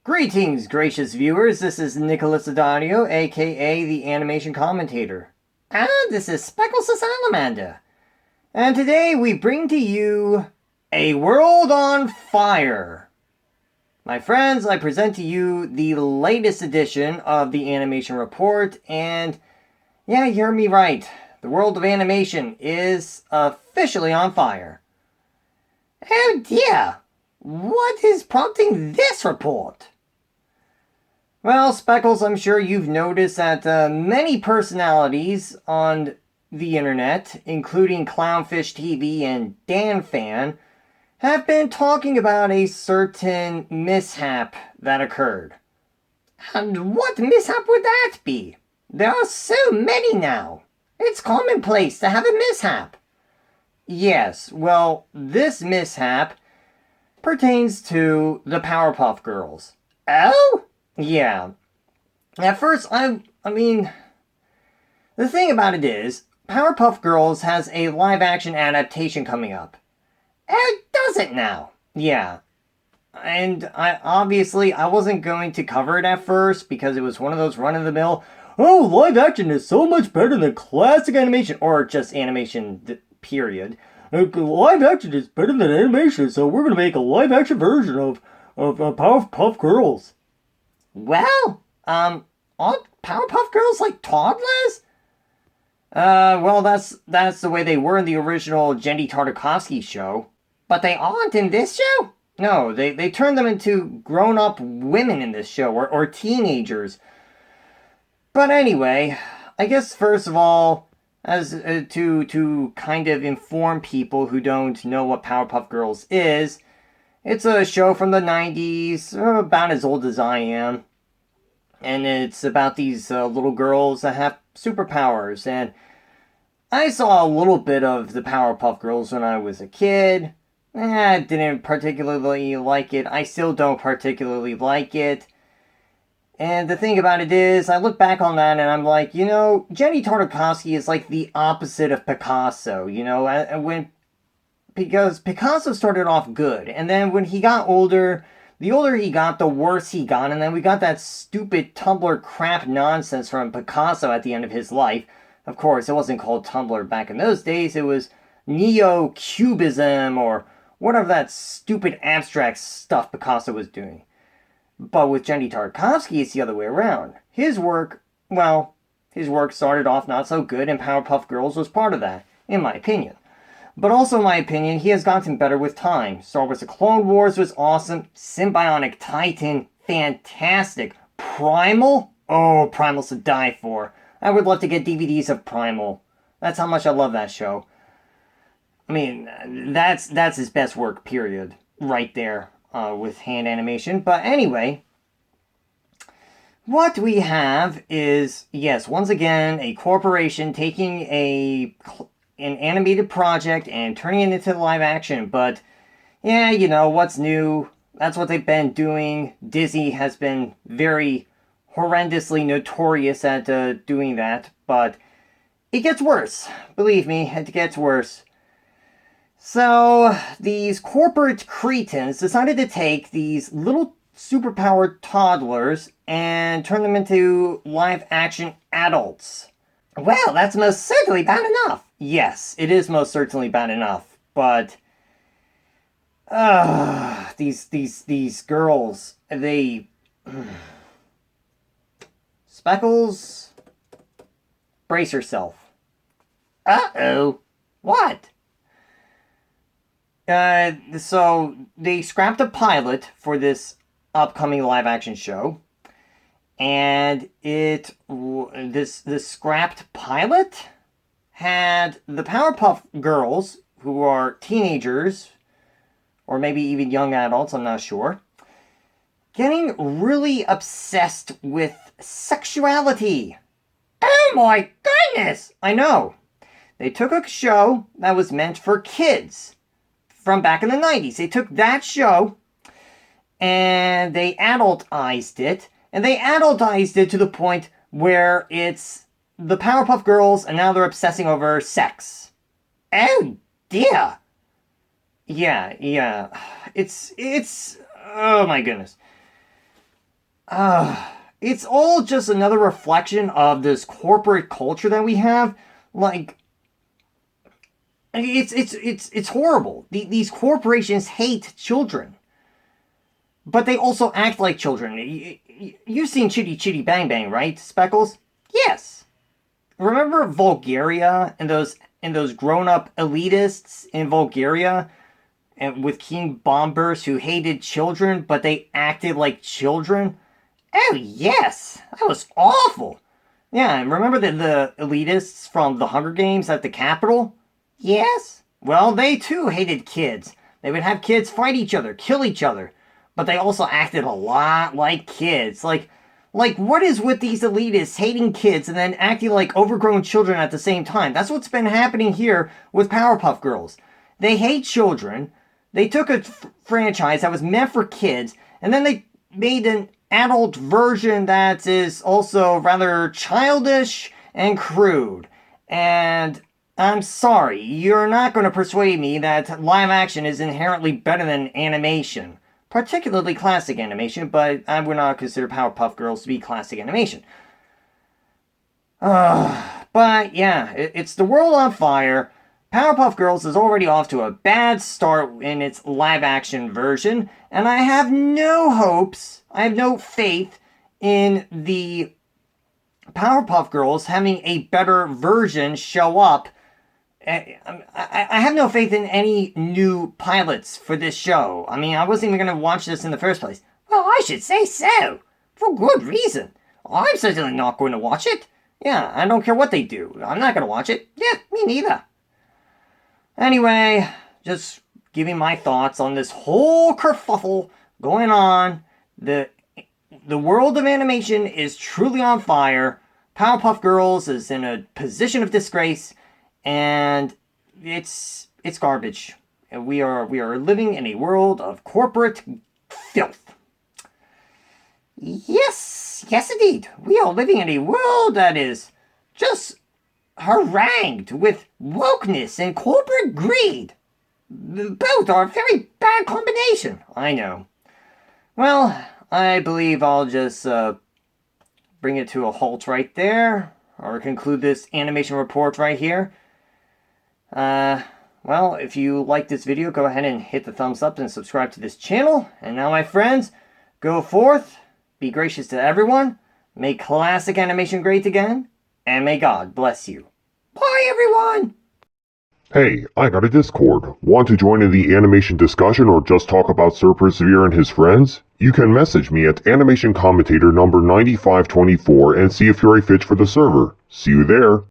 Greetings, gracious viewers. This is Nicholas Adonio, aka the Animation Commentator. And this is Speckles the Salamander. And today we bring to you A World on Fire. My friends, I present to you the latest edition of the Animation Report, and yeah, you heard me right. The world of animation is officially on fire. Oh dear, what is prompting this report? Well, Speckles, I'm sure you've noticed that many personalities on the internet, including Clownfish TV and DanFan, have been talking about a certain mishap that occurred. And what mishap would that be? There are so many now. It's commonplace to have a mishap. Yes, well, this mishap pertains to the Powerpuff Girls. Oh? Yeah. At first, I mean, the thing about it is, Powerpuff Girls has a live-action adaptation coming up. It does it now. Yeah. And I wasn't going to cover it at first because it was one of those run-of-the-mill, oh, live action is so much better than classic animation, or just animation, period. Live action is better than animation, so we're going to make a live-action version of Powerpuff Girls. Well, aren't Powerpuff Girls like toddlers? Well, that's the way they were in the original Genndy Tartakovsky show. But they aren't in this show? No, they turned them into grown-up women in this show, or teenagers. But anyway, I guess first of all, as to kind of inform people who don't know what Powerpuff Girls is, it's a show from the 90s, about as old as I am. And it's about these little girls that have superpowers. And I saw a little bit of the Powerpuff Girls when I was a kid. I didn't particularly like it. I still don't particularly like it. And the thing about it is, I look back on that and I'm like, Genndy Tartakovsky is like the opposite of Picasso, because Picasso started off good, and then when he got older, the older he got, the worse he got, and then we got that stupid Tumblr crap nonsense from Picasso at the end of his life. Of course, it wasn't called Tumblr back in those days, it was Neo-Cubism, or whatever that stupid abstract stuff Picasso was doing. But with Genndy Tartakovsky, it's the other way around. His work started off not so good, and Powerpuff Girls was part of that, in my opinion. But also, in my opinion, he has gotten better with time. Star Wars The Clone Wars was awesome. Symbionic Titan, fantastic. Primal? Oh, Primal's to die for. I would love to get DVDs of Primal. That's how much I love that show. I mean, that's his best work, period. Right there, with hand animation. But anyway, what we have is, yes, once again, a corporation taking an animated project and turning it into live action. But yeah, what's new? That's what they've been doing. Disney has been very horrendously notorious at doing that, but it gets worse. Believe me, it gets worse. So these corporate cretins decided to take these little superpowered toddlers and turn them into live action adults. Well, that's most certainly bad enough. Yes, it is most certainly bad enough, but these girls, they Speckles, brace yourself. Uh-oh. What? So they scrapped a pilot for this upcoming live action show. And this scrapped pilot had the Powerpuff Girls, who are teenagers, or maybe even young adults, I'm not sure, getting really obsessed with sexuality. Oh my goodness! I know. They took a show that was meant for kids from back in the 90s. They took that show and they adultized it. And they adultized it to the point where it's the Powerpuff Girls and now they're obsessing over sex. Oh dear. Yeah. It's, oh my goodness. It's all just another reflection of this corporate culture that we have. Like, it's horrible. These corporations hate children, but they also act like children. You've seen Chitty-Chitty Bang Bang, right, Speckles? Yes. Remember Bulgaria and those grown-up elitists in Bulgaria, and with King Bombers who hated children, but they acted like children? Oh yes, that was awful. Yeah, and remember the elitists from the Hunger Games at the Capitol? Yes. Well, they too hated kids. They would have kids fight each other, kill each other, but they also acted a lot like kids. Like what is with these elitists hating kids and then acting like overgrown children at the same time? That's what's been happening here with Powerpuff Girls. They hate children. They took a franchise that was meant for kids, and then they made an adult version that is also rather childish and crude. And I'm sorry, you're not going to persuade me that live action is inherently better than animation. Particularly classic animation, but I would not consider Powerpuff Girls to be classic animation. But yeah, it's the world on fire. Powerpuff Girls is already off to a bad start in its live-action version, and I have no hopes, I have no faith in the Powerpuff Girls having a better version show up. I have no faith in any new pilots for this show. I mean, I wasn't even going to watch this in the first place. Well, I should say so. For good reason. I'm certainly not going to watch it. Yeah, I don't care what they do. I'm not going to watch it. Yeah, me neither. Anyway, just giving my thoughts on this whole kerfuffle going on. The world of animation is truly on fire. Powerpuff Girls is in a position of disgrace, and it's garbage. And we are living in a world of corporate filth. Yes, indeed. We are living in a world that is just harangued with wokeness and corporate greed. Both are a very bad combination. I know. Well, I believe I'll just bring it to a halt right there, or conclude this animation report right here. Well, if you like this video, go ahead and hit the thumbs up and subscribe to this channel. And now, my friends, go forth, be gracious to everyone, make classic animation great again, and may God bless you. Bye, everyone! Hey, I got a Discord. Want to join in the animation discussion or just talk about Sir Persevere and his friends? You can message me at animation commentator number 9524 and see if you're a fit for the server. See you there.